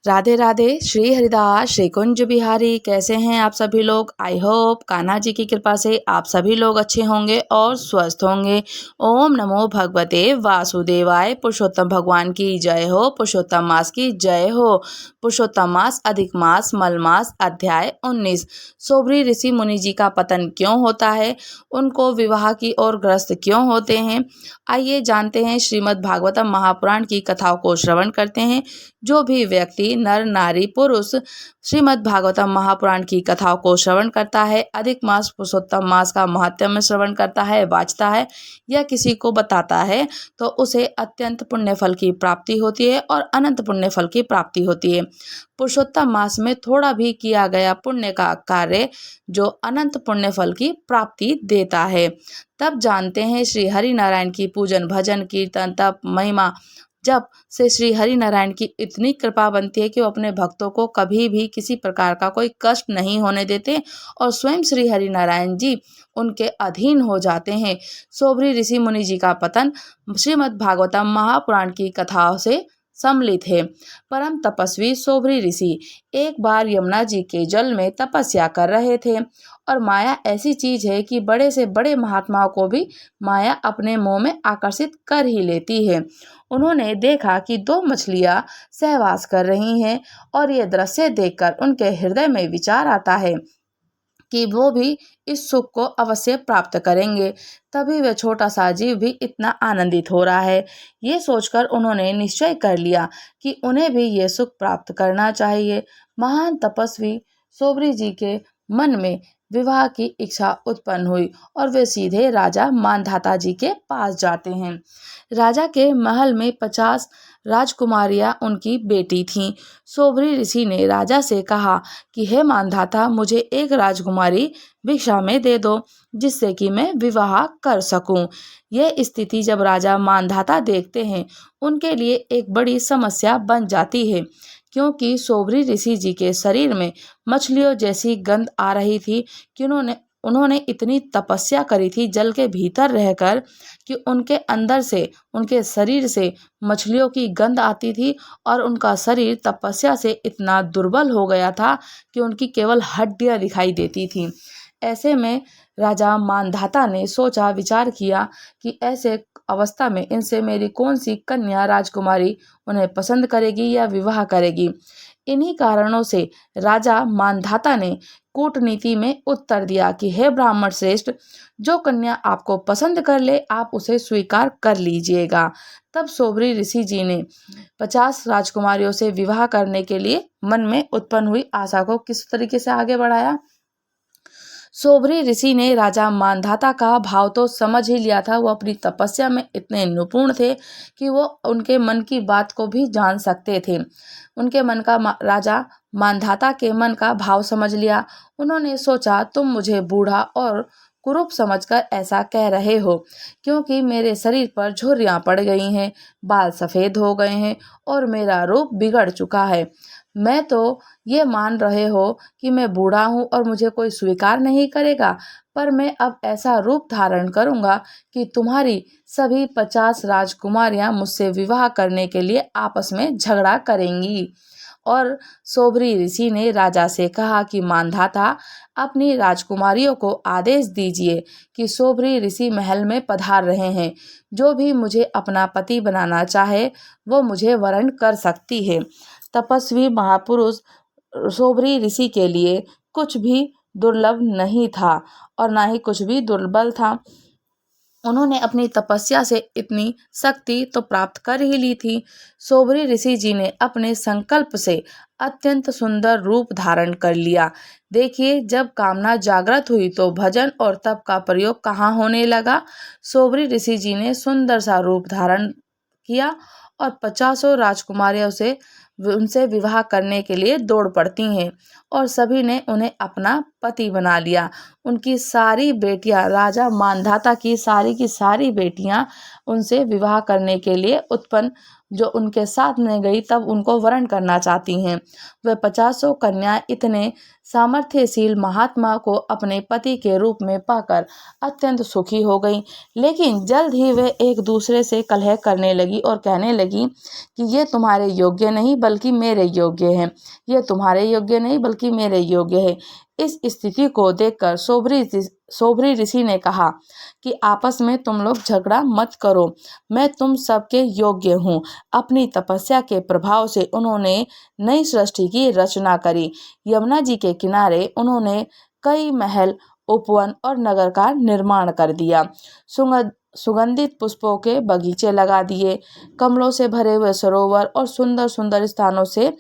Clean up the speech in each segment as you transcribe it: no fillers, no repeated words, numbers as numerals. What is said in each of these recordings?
राधे राधे। श्री हरिदास श्री कुंज बिहारी। कैसे हैं आप सभी लोग? आई होप कान्हा जी की कृपा से आप सभी लोग अच्छे होंगे और स्वस्थ होंगे। ओम नमो भगवते वासुदेवाय। पुरुषोत्तम भगवान की जय हो। पुरुषोत्तम मास की जय हो। पुरुषोत्तम मास अधिक मास मल मास अध्याय 19। सोबरी ऋषि मुनि जी का पतन क्यों होता है, उनको विवाह की ओर ग्रस्त क्यों होते हैं, आइए जानते हैं। श्रीमद् भागवतम महापुराण की कथाओं को श्रवण करते हैं। जो भी व्यक्ति नर नारी पुरुष श्रीमद् भागवतम महापुराण की कथाओं को श्रवण करता है, अधिक मास पुरुषोत्तम मास का महत्व श्रवण करता है, वाचता है या किसी को बताता है, तो उसे अत्यंत पुण्य फल की प्राप्ति होती है और अनंत पुण्य फल की प्राप्ति होती है। पुरुषोत्तम मास में थोड़ा भी किया गया पुण्य का कार्य जो अनंत पुण्य फल की प्राप्ति देता है। तब जानते हैं श्री हरि नारायण की पूजन भजन कीर्तन तप महिमा जब से श्री हरि नारायण की इतनी कृपा बनती है कि वो अपने भक्तों को कभी भी किसी प्रकार का कोई कष्ट नहीं होने देते और स्वयं श्री हरि नारायण जी उनके अधीन हो जाते हैं। सोबरी ऋषि मुनि जी का पतन श्रीमद् भागवतम महापुराण की कथाओं से सम्मिलित है। परम तपस्वी सोबरी ऋषि एक बार यमुना जी के जल में तपस्या कर रहे थे और माया ऐसी चीज है कि बड़े से बड़े महात्माओं को भी माया अपने मोह में आकर्षित कर ही लेती है। उन्होंने देखा कि दो मछलियां सहवास कर रही हैं और ये दृश्य देखकर उनके हृदय में विचार आता है कि वो भी इस सुख को अवश्य प्राप्त करेंगे, तभी वह छोटा सा जीव भी इतना आनंदित हो रहा है। ये सोचकर उन्होंने निश्चय कर लिया कि उन्हें भी ये सुख प्राप्त करना चाहिए। महान तपस्वी सोबरी जी के मन में विवाह की इच्छा उत्पन्न हुई और वे सीधे राजा मानधाता जी के पास जाते हैं। राजा के महल में 50 राजकुमारियां उनकी बेटी थीं। सोबरी ऋषि ने राजा से कहा कि हे मानधाता, मुझे एक राजकुमारी भिक्षा में दे दो जिससे कि मैं विवाह कर सकूं। यह स्थिति जब राजा मानधाता देखते हैं उनके लिए एक बड़ी समस्या बन जाती है, क्योंकि सोबरी ऋषि जी के शरीर में मछलियों जैसी गंध आ रही थी कि उन्होंने इतनी तपस्या करी थी जल के भीतर रहकर कि उनके अंदर से उनके शरीर से मछलियों की गंध आती थी और उनका शरीर तपस्या से इतना दुर्बल हो गया था कि उनकी केवल हड्डियां दिखाई देती थीं। ऐसे में राजा मानधाता ने सोचा विचार किया कि ऐसे अवस्था में इनसे मेरी कौन सी कन्या राजकुमारी उन्हें पसंद करेगी या विवाह करेगी। इन्हीं कारणों से राजा मानधाता ने कूटनीति में उत्तर दिया कि हे ब्राह्मण श्रेष्ठ, जो कन्या आपको पसंद कर ले आप उसे स्वीकार कर लीजिएगा। तब सोबरी ऋषि जी ने 50 राजकुमारियों से विवाह करने के लिए मन में उत्पन्न हुई आशा को किस तरीके से आगे बढ़ाया। सोबरी ऋषि ने राजा मानधाता का भाव तो समझ ही लिया था। वो अपनी तपस्या में इतने निपुण थे कि वो उनके मन की बात को भी जान सकते थे। उनके मन का राजा मानधाता के मन का भाव समझ लिया। उन्होंने सोचा तुम मुझे बूढ़ा और कुरूप समझकर ऐसा कह रहे हो, क्योंकि मेरे शरीर पर झुर्रियां पड़ गई हैं, बाल सफेद हो गए हैं और मेरा रूप बिगड़ चुका है। मैं तो ये मान रहे हो कि मैं बूढ़ा हूँ और मुझे कोई स्वीकार नहीं करेगा, पर मैं अब ऐसा रूप धारण करूंगा कि तुम्हारी सभी 50 राजकुमारियां मुझसे विवाह करने के लिए आपस में झगड़ा करेंगी। और सोबरी ऋषि ने राजा से कहा कि मानधाता, अपनी राजकुमारियों को आदेश दीजिए कि सोबरी ऋषि महल में पधार रहे हैं। जो भी मुझे अपना पति बनाना चाहे वो मुझे वरण कर सकती है। तपस्वी महापुरुष सोबरी ऋषि के लिए कुछ भी दुर्लभ नहीं था और ना ही कुछ भी दुर्बल था। उन्होंने अपनी तपस्या से इतनी शक्ति तो प्राप्त कर ही ली थी। सोबरी ऋषि जी ने अपने संकल्प से अत्यंत सुंदर रूप धारण कर लिया। देखिए, जब कामना जागृत हुई तो भजन और तप का प्रयोग कहाँ होने लगा। सोबरी ऋषि जी ने सुंदर सा रूप धारण किया और 50 राजकुमारियों से उनसे विवाह करने के लिए दौड़ पड़ती हैं और सभी ने उन्हें अपना पति बना लिया। उनकी सारी बेटियां, राजा मानधाता की सारी बेटियां उनसे विवाह करने के लिए उत्पन्न जो उनके साथ में गई तब उनको वरण करना चाहती हैं। वह 50 कन्या इतने सामर्थ्यशील महात्मा को अपने पति के रूप में पाकर अत्यंत सुखी हो गई। लेकिन जल्द ही वे एक दूसरे से कलह करने लगी और कहने लगी कि ये तुम्हारे योग्य नहीं बल्कि मेरे योग्य है, ये तुम्हारे योग्य नहीं बल्कि मेरे योग्य है। इस स्थिति को देखकर सोबरी ऋषि ने कहा कि आपस में तुम लोग झगड़ा मत करो, मैं तुम सबके योग्य हूँ। अपनी तपस्या के प्रभाव से उन्होंने नई सृष्टि की रचना करी। यमुना जी के किनारे उन्होंने कई महल, उपवन और नगर का निर्माण कर दिया। सुगंधित पुष्पों के बगीचे लगा दिए, कमलों से भरे हुए सरोवर और सुंदर सुंदर स्थानों से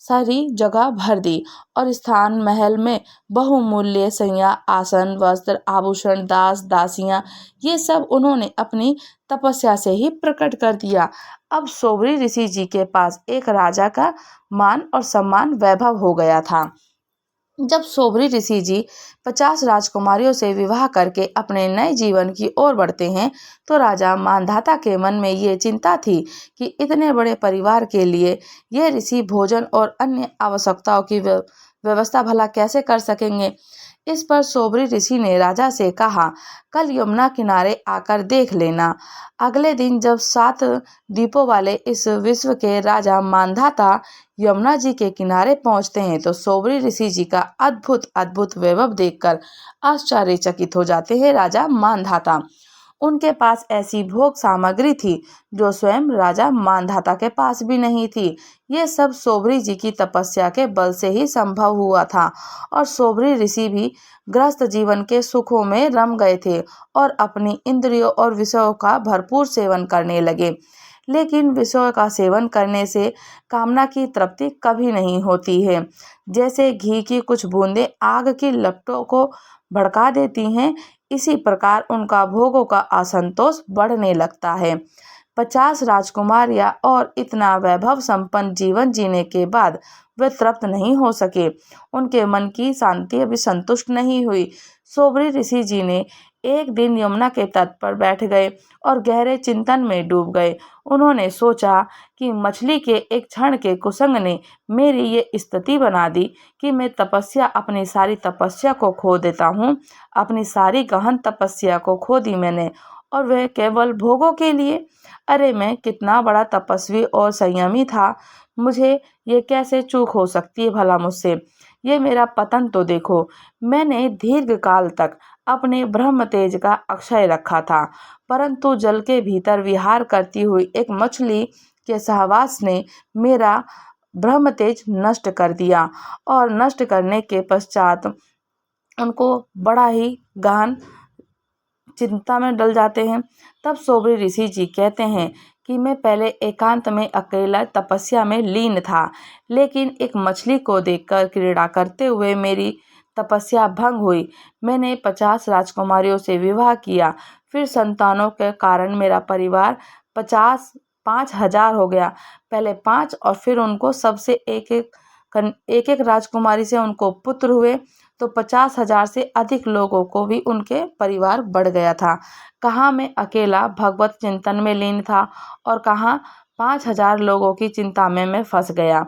सारी जगह भर दी। और स्थान महल में बहुमूल्य सैया, आसन, वस्त्र, आभूषण, दास दासियां, ये सब उन्होंने अपनी तपस्या से ही प्रकट कर दिया। अब सोबरी ऋषि जी के पास एक राजा का मान और सम्मान वैभव हो गया था। जब सोबरी ऋषि जी 50 राजकुमारियों से विवाह करके अपने नए जीवन की ओर बढ़ते हैं तो राजा मानधाता के मन में ये चिंता थी कि इतने बड़े परिवार के लिए ये ऋषि भोजन और अन्य आवश्यकताओं की व्यवस्था भला कैसे कर सकेंगे। इस पर सोबरी ऋषि ने राजा से कहा, कल यमुना किनारे आकर देख लेना। अगले दिन जब 7 द्वीपों वाले इस विश्व के राजा मानधाता यमुना जी के किनारे पहुंचते हैं तो सोबरी ऋषि जी का अद्भुत अद्भुत वैभव देखकर आश्चर्यचकित हो जाते हैं राजा मानधाता। उनके पास ऐसी भोग सामग्री थी जो स्वयं राजा मानधाता के पास भी नहीं थी। ये सब सोबरी जी की तपस्या के बल से ही संभव हुआ था और सोबरी ऋषि भी गृहस्थ जीवन के सुखों में रम गए थे और अपनी इंद्रियों और विषयों का भरपूर सेवन करने लगे। लेकिन विषयों का सेवन करने से कामना की तृप्ति कभी नहीं होती है। जैसे घी की कुछ बूंदें आग की लपटों को भड़का देती हैं, इसी प्रकार उनका भोगों का असंतोष बढ़ने लगता है। 50 राजकुमारियां और इतना वैभव संपन्न जीवन जीने के बाद वे तृप्त नहीं हो सके। उनके मन की शांति अभी संतुष्ट नहीं हुई। सोबरी ऋषि जी ने एक दिन यमुना के तट पर बैठ गए और गहरे चिंतन में डूब गए। उन्होंने सोचा कि मछली के एक क्षण के कुसंग ने मेरी ये स्थिति बना दी कि मैं अपनी सारी तपस्या को खो देता हूँ। अपनी सारी गहन तपस्या को खो दी मैंने और वह केवल भोगों के लिए। अरे मैं कितना बड़ा तपस्वी और संयमी था, मुझे ये कैसे चूक हो सकती है भला मुझसे। ये मेरा पतन तो देखो। मैंने दीर्घ काल तक अपने ब्रह्म तेज का अक्षय रखा था, परंतु जल के भीतर विहार करती हुई एक मछली के सहवास ने मेरा ब्रह्म तेज नष्ट कर दिया और नष्ट करने के पश्चात उनको बड़ा ही गहन चिंता में डल जाते हैं। तब सोबरी ऋषि जी कहते हैं कि मैं पहले एकांत में अकेला तपस्या में लीन था, लेकिन एक मछली को देखकर क्रीड़ा करते हुए मेरी तपस्या भंग हुई। मैंने 50 राजकुमारियों से विवाह किया, फिर संतानों के कारण मेरा परिवार 5,000 हो गया। पहले 5 और फिर उनको सबसे एक एक राजकुमारी से उनको पुत्र हुए तो 50,000 से अधिक लोगों को भी उनके परिवार बढ़ गया था। कहाँ मैं अकेला भगवत चिंतन में लीन था और कहाँ 5,000 लोगों की चिंता में मैं फंस गया।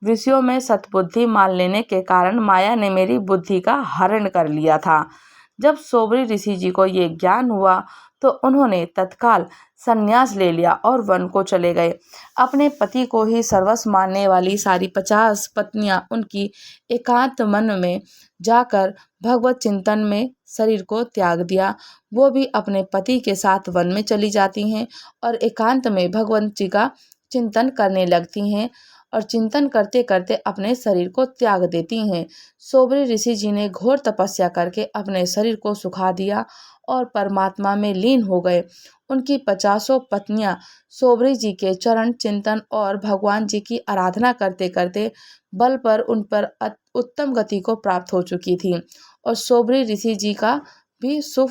विषयों में सद्बुद्धि मान लेने के कारण माया ने मेरी बुद्धि का हरण कर लिया था। जब सोबरी ऋषि जी को ये ज्ञान हुआ तो उन्होंने तत्काल संन्यास ले लिया और वन को चले गए। अपने पति को ही सर्वस्व मानने वाली सारी 50 पत्नियां उनकी एकांत मन में जाकर भगवत चिंतन में शरीर को त्याग दिया। वो भी अपने पति के साथ वन में चली जाती हैं और एकांत में भगवंत जी का चिंतन करने लगती हैं और चिंतन करते करते अपने शरीर को त्याग देती हैं। सोबरी ऋषि जी ने घोर तपस्या करके अपने शरीर को सुखा दिया और परमात्मा में लीन हो गए। उनकी 50 पत्नियां सोबरी जी के चरण चिंतन और भगवान जी की आराधना करते करते बल पर उन पर उत्तम गति को प्राप्त हो चुकी थी और सोबरी ऋषि जी का भी सुख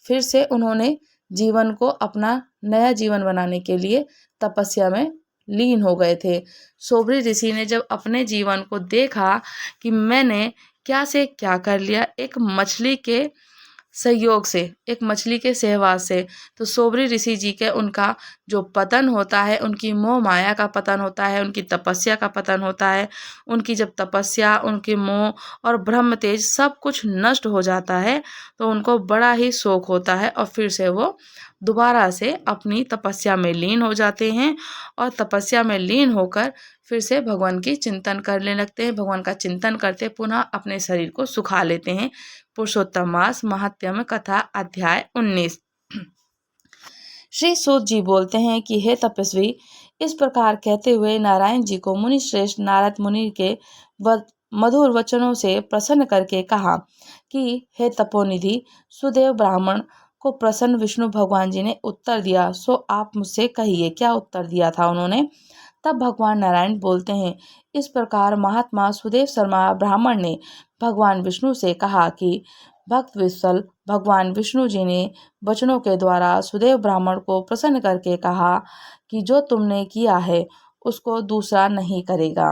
फिर से उन्होंने जीवन को अपना नया जीवन बनाने के लिए तपस्या में लीन हो गए थे। सोबरी ऋषि ने जब अपने जीवन को देखा कि मैंने क्या से क्या कर लिया, एक मछली के संयोग से, एक मछली के सहवास से। तो सोबरी ऋषि जी के उनका जो पतन होता है, उनकी मोह माया का पतन होता है, उनकी तपस्या का पतन होता है। उनकी जब तपस्या, उनकी मोह और ब्रह्म तेज सब कुछ नष्ट हो जाता है, तो उनको बड़ा ही शोक होता है और फिर से वो दोबारा से अपनी तपस्या में लीन हो जाते हैं और तपस्या में लीन होकर फिर से भगवान की चिंतन करने लगते हैं। भगवान का चिंतन करते पुनः अपने शरीर को सुखा लेते हैं। पुरुषोत्तम मास महात्म्य कथा अध्याय 19। श्री सूत जी बोलते हैं कि हे तपस्वी, इस प्रकार कहते हुए नारायण जी को मुनि श्रेष्ठ नारद मुनि के मधुर वचनों से प्रसन्न करके कहा कि हे तपोनिधि, सुदेव ब्राह्मण को प्रसन्न विष्णु भगवान जी ने उत्तर दिया, सो आप मुझसे कहिए क्या उत्तर दिया था उन्होंने। तब भगवान नारायण बोलते हैं, इस प्रकार महात्मा सुदेव शर्मा ब्राह्मण ने भगवान विष्णु से कहा कि भक्त विश्वल भगवान विष्णु जी ने वचनों के द्वारा सुदेव ब्राह्मण को प्रसन्न करके कहा कि जो तुमने किया है उसको दूसरा नहीं करेगा।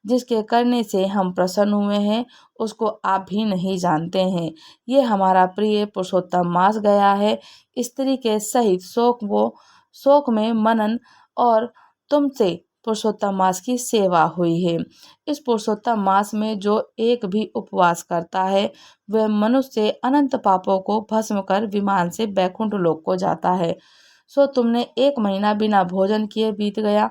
जिसके करने से हम प्रसन्न हुए हैं उसको आप भी नहीं जानते हैं। ये हमारा प्रिय पुरुषोत्तम मास गया है। स्त्री के सहित शोक में मनन और तुमसे पुरुषोत्तम मास की सेवा हुई है। इस पुरुषोत्तम मास में जो एक भी उपवास करता है वह मनुष्य अनंत पापों को भस्म कर विमान से बैकुंठ लोक को जाता है। सो तुमने 1 महीना बिना भोजन किए बीत गया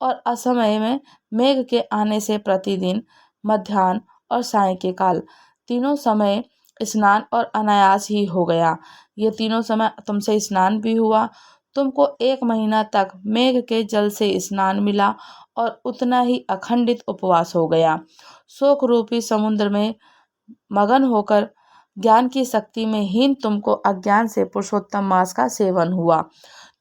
और असमय में मेघ के आने से प्रतिदिन मध्याह्न और साय के काल तीनों समय स्नान और अनायास ही हो गया। ये तीनों समय तुमसे स्नान भी हुआ। तुमको 1 महीना तक मेघ के जल से स्नान मिला और उतना ही अखंडित उपवास हो गया। शोक रूपी समुद्र में मगन होकर ज्ञान की शक्ति में हीन तुमको अज्ञान से पुरुषोत्तम मास का सेवन हुआ।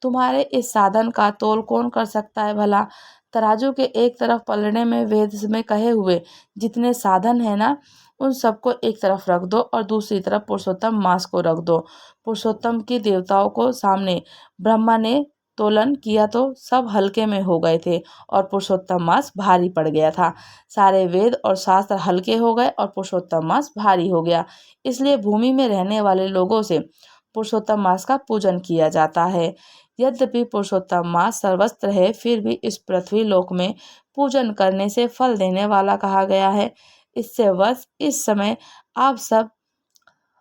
तुम्हारे इस साधन का तोल कौन कर सकता है भला। तराजू के एक तरफ पलड़ने में वेद में कहे हुए जितने साधन है ना, उन सबको एक तरफ रख दो और दूसरी तरफ पुरुषोत्तम मास को रख दो। पुरुषोत्तम की देवताओं को सामने ब्रह्मा ने तोलन किया तो सब हल्के में हो गए थे और पुरुषोत्तम मास भारी पड़ गया था। सारे वेद और शास्त्र हल्के हो गए और पुरुषोत्तम मास भारी हो गया। इसलिए भूमि में रहने वाले लोगों से पुरुषोत्तम मास का पूजन किया जाता है। यद्यपि पुरुषोत्तम मास सर्वत्र है, फिर भी इस पृथ्वी लोक में पूजन करने से फल देने वाला कहा गया है। इससे वश इस समय आप सब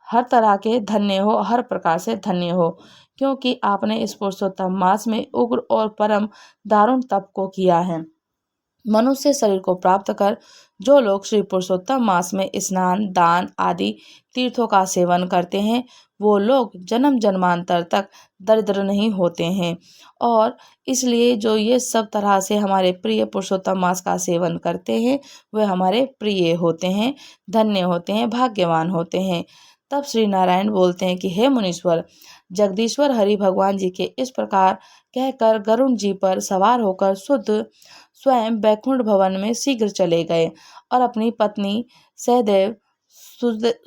हर तरह के धन्य हो, हर प्रकार से धन्य हो, क्योंकि आपने इस पुरुषोत्तम मास में उग्र और परम दारुण तप को किया है। मनुष्य शरीर को प्राप्त कर जो लोग श्री पुरुषोत्तम मास में स्नान, दान आदि तीर्थों का सेवन करते हैं, वो लोग जन्म जन्मांतर तक दरिद्र नहीं होते हैं। और इसलिए जो ये सब तरह से हमारे प्रिय पुरुषोत्तम मास का सेवन करते हैं वे हमारे प्रिय होते हैं, धन्य होते हैं, भाग्यवान होते हैं। तब श्री नारायण बोलते हैं कि हे मुनीश्वर, जगदीश्वर हरि भगवान जी के इस प्रकार कहकर गरुण जी पर सवार होकर शुद्ध स्वयं बैकुंठ भवन में शीघ्र चले गए और अपनी पत्नी सहदेव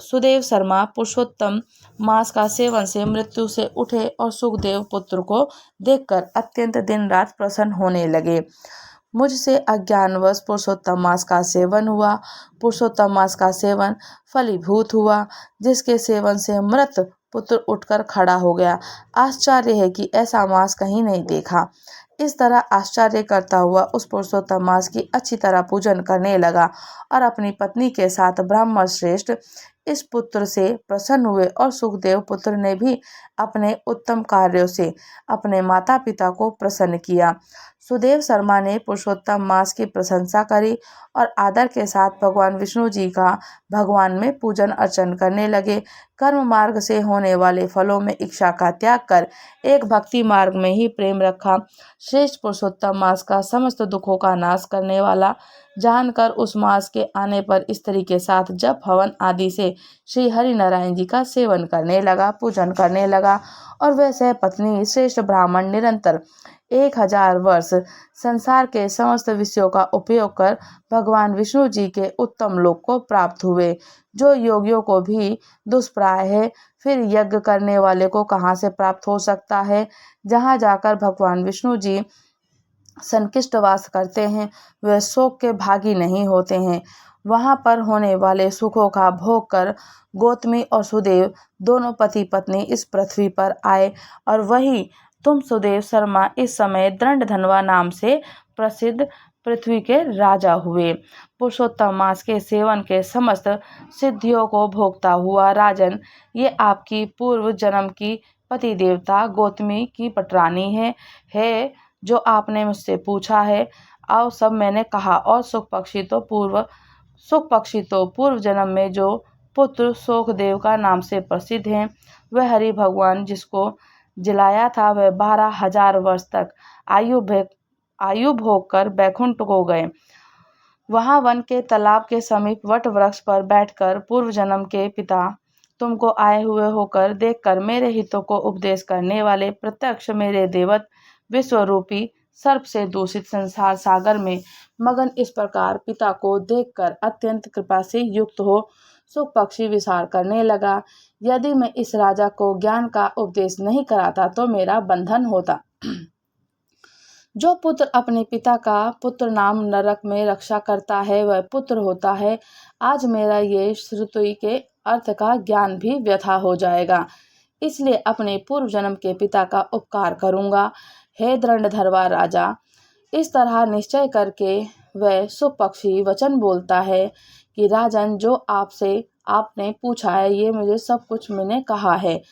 सुदेव शर्मा पुरुषोत्तम मास का सेवन से मृत्यु से उठे और सुखदेव पुत्र को देखकर अत्यंत दिन रात प्रसन्न होने लगे। मुझसे अज्ञानवश पुरुषोत्तम मास का सेवन हुआ। पुरुषोत्तम मास का सेवन फलीभूत हुआ, जिसके सेवन से मृत पुत्र उठकर खड़ा हो गया। आश्चर्य है कि ऐसा मास कहीं नहीं देखा। इस तरह आश्चर्य करता हुआ उस पुरुषोत्तम मास की अच्छी तरह पूजन करने लगा और अपनी पत्नी के साथ ब्राह्मण श्रेष्ठ इस पुत्र से प्रसन्न हुए और सुखदेव पुत्र ने भी अपने उत्तम कार्यों से अपने माता पिता को प्रसन्न किया। सुदेव शर्मा ने पुरुषोत्तम मास की प्रशंसा करी और आदर के साथ भगवान विष्णु जी का भगवान में पूजन अर्चन करने लगे। कर्म मार्ग से होने वाले फलों में इच्छा का त्याग कर एक भक्ति मार्ग में ही प्रेम रखा। श्रेष्ठ पुरुषोत्तम मास का समस्त दुखों का नाश करने वाला जानकर उस मास के आने पर स्त्री के साथ जप हवन आदि से श्री हरि नारायण जी का सेवन करने लगा, पूजन करने लगा और वह पत्नी श्रेष्ठ ब्राह्मण निरंतर 1000 वर्ष संसार के समस्त विषयों का उपयोग कर भगवान विष्णु जी के उत्तम लोक को प्राप्त हुए, जो योगियों को भी दुष्प्राय है। फिर यज्ञ करने वाले को कहाँ से प्राप्त हो सकता है। जहाँ जाकर भगवान विष्णु जी संकिष्ट वास करते हैं वे शोक के भागी नहीं होते हैं। वहाँ पर होने वाले सुखों का भोग कर गौतमी और सुदेव दोनों पति पत्नी इस पृथ्वी पर आए और वही तुम सुदेव शर्मा इस समय दंडधनवा नाम से प्रसिद्ध पृथ्वी के राजा हुए। पुरुषोत्तम मास के सेवन के समस्त सिद्धियों को भोगता हुआ राजन, ये आपकी पूर्व जन्म की पति देवता गौतमी की पटरानी है जो आपने मुझसे पूछा है। आओ सब मैंने कहा। और सुख पक्षी तो पूर्व जन्म में जो पुत्र शोकदेव का नाम से प्रसिद्ध हैं, वह हरि भगवान जिसको जिलाया था वह 12,000 वर्ष तक आयु भोग कर बैकुंठ को गए। वहां वन के तालाब के समीप वट वृक्ष पर बैठकर पूर्व जन्म के पिता तुमको आए हुए होकर देखकर मेरे हितों को उपदेश करने वाले प्रत्यक्ष मेरे देवत विश्वरूपी सर्प से दूषित संसार सागर में मगन इस प्रकार पिता को देखकर अत्यंत कृपा से युक्त हो सुख पक्षी विचार करने लगा, यदि मैं इस राजा को ज्ञान का उपदेश नहीं कराता तो मेरा बंधन होता। जो पुत्र अपने पिता का पुत्र नाम नरक में रक्षा करता है वह पुत्र होता है। आज मेरा ये श्रुति के अर्थ का ज्ञान भी व्यथा हो जाएगा, इसलिए अपने पूर्व जन्म के पिता का उपकार करूंगा। हे दंडधरवा राजा, इस तरह निश्चय करके वह सुख पक्षी वचन बोलता है कि राजन, जो आपने पूछा है ये मुझे सब कुछ मैंने कहा है।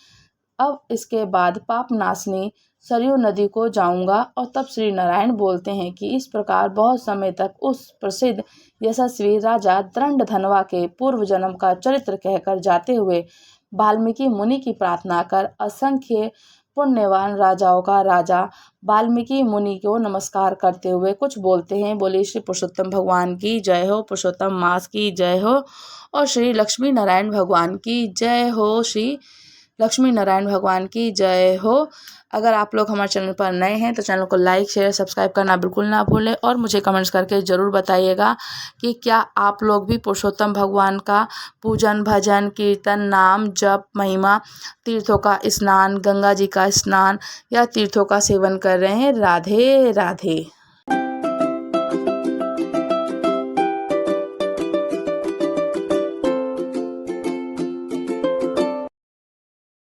अब इसके बाद पाप नाशनी सरयू नदी को जाऊंगा। और तब श्री नारायण बोलते हैं कि इस प्रकार बहुत समय तक उस प्रसिद्ध यशस्वी राजा दंडधनवा के पूर्व जन्म का चरित्र कहकर जाते हुए वाल्मीकि मुनि की प्रार्थना कर असंख्य पुण्यवान राजाओं का राजा वाल्मीकि मुनि को नमस्कार करते हुए कुछ बोलते हैं। बोले श्री पुरुषोत्तम भगवान की जय हो, पुरुषोत्तम मास की जय हो और श्री लक्ष्मी नारायण भगवान की जय हो। श्री लक्ष्मी नारायण भगवान की जय हो। अगर आप लोग हमारे चैनल पर नए हैं तो चैनल को लाइक शेयर सब्सक्राइब करना बिल्कुल ना भूलें और मुझे कमेंट्स करके ज़रूर बताइएगा कि क्या आप लोग भी पुरुषोत्तम भगवान का पूजन भजन कीर्तन नाम जप महिमा तीर्थों का स्नान गंगा जी का स्नान या तीर्थों का सेवन कर रहे हैं। राधे राधे।